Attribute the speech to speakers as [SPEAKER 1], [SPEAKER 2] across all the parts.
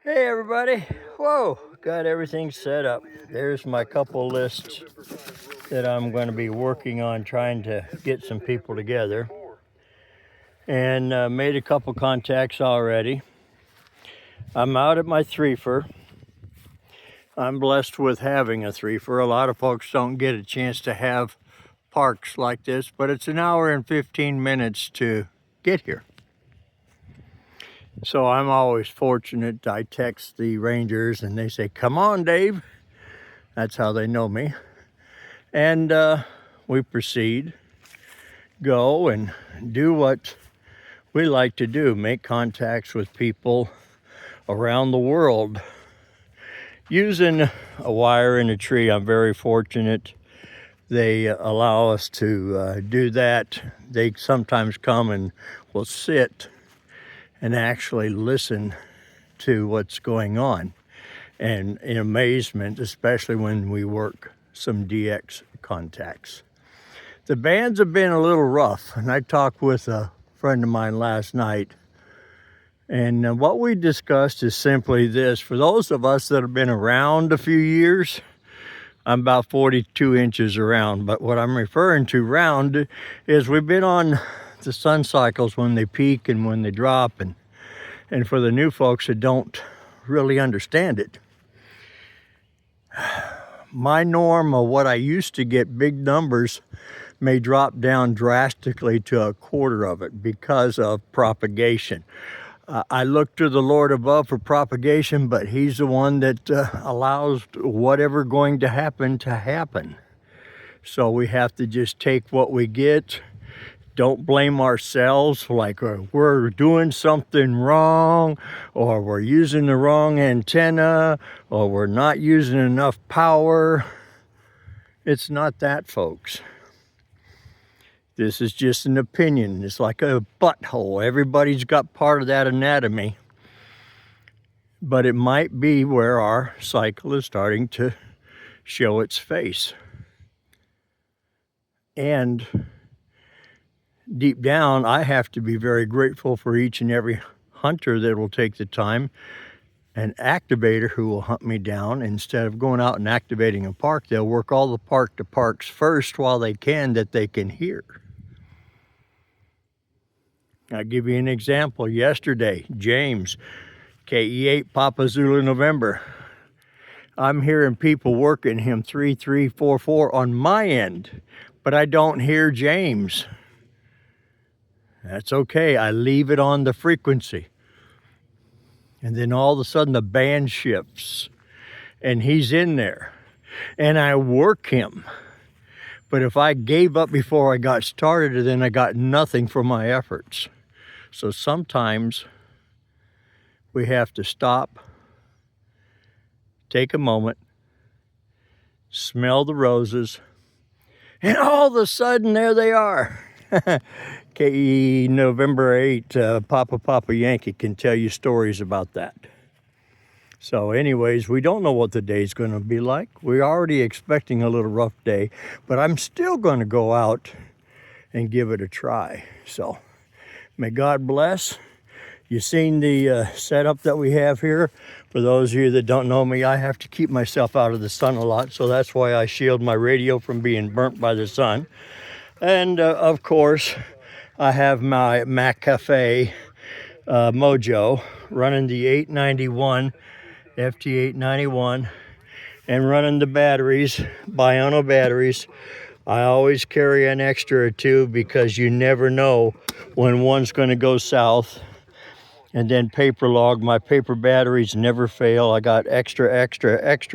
[SPEAKER 1] Hey everybody, whoa, got everything set up. There's my couple lists that I'm going to be working on trying to get some people together. And made a couple contacts already. I'm out at my threefer. I'm blessed with having a threefer. A lot of folks don't get a chance to have parks like this, but it's an hour and 15 minutes to get here. So I'm always fortunate. I text the rangers and they say, "Come on, Dave." That's how they know me. And we proceed, go and do what we like to do, make contacts with people around the world. Using a wire in a tree, I'm very fortunate. They allow us to do that. They sometimes come and will sit and actually listen to what's going on. And in amazement, especially when we work some DX contacts. The bands have been a little rough, and I talked with a friend of mine last night, and what we discussed is simply this. For those of us that have been around a few years, I'm about 42 inches around, but what I'm referring to round is we've been on the sun cycles when they peak and when they drop, and for the new folks that don't really understand it, my norm of what I used to get big numbers may drop down drastically to a quarter of it because of propagation. I look to the Lord above for propagation, but He's the one that allows whatever going to happen. So we have to just take what we get. Don't blame ourselves like we're doing something wrong, or we're using the wrong antenna, or we're not using enough power. It's not that, folks. This is just an opinion. It's like a butthole. Everybody's got part of that anatomy. But it might be where our cycle is starting to show its face. And deep down, I have to be very grateful for each and every hunter that will take the time, an activator who will hunt me down. Instead of going out and activating a park, they'll work all the park to parks first while they can that they can hear. I'll give you an example. Yesterday, James, KE8 Papa Zulu November. I'm hearing people working him 3344 on my end, but I don't hear James. That's okay. I leave it on the frequency. And then all of a sudden the band shifts and he's in there and I work him. But if I gave up before I got started, then I got nothing for my efforts. So sometimes we have to stop, take a moment, smell the roses, and all of a sudden there they are. KE November 8, Papa Yankee can tell you stories about that. So anyways, we don't know what the day's going to be like. We're already expecting a little rough day, but I'm still going to go out and give it a try. So may God bless. You've seen the setup that we have here. For those of you that don't know me, I have to keep myself out of the sun a lot, so that's why I shield my radio from being burnt by the sun. And of course, I have my Mac Cafe Mojo running the 891, FT891, and running the batteries, Biono batteries. I always carry an extra or two because you never know when one's going to go south. And then paper log. My paper batteries never fail. I got extra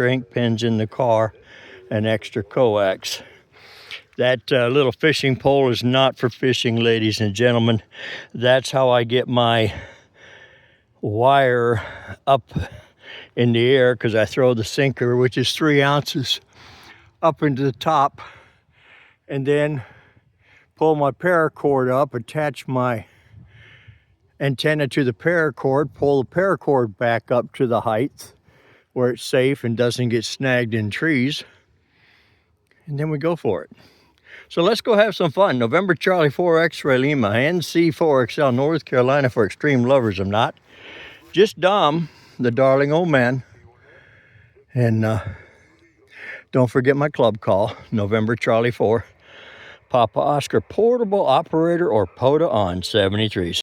[SPEAKER 1] ink pens in the car and extra coax. That little fishing pole is not for fishing, ladies and gentlemen. That's how I get my wire up in the air, because I throw the sinker, which is 3 ounces, up into the top, and then pull my paracord up, attach my antenna to the paracord, pull the paracord back up to the height where it's safe and doesn't get snagged in trees, and then we go for it. So let's go have some fun. November Charlie 4 X-Ray Lima, NC4XL, North Carolina for extreme lovers. I'm not just Dom. the darling old man. And don't forget my club call, November Charlie 4, Papa Oscar, portable operator or POTA on 73.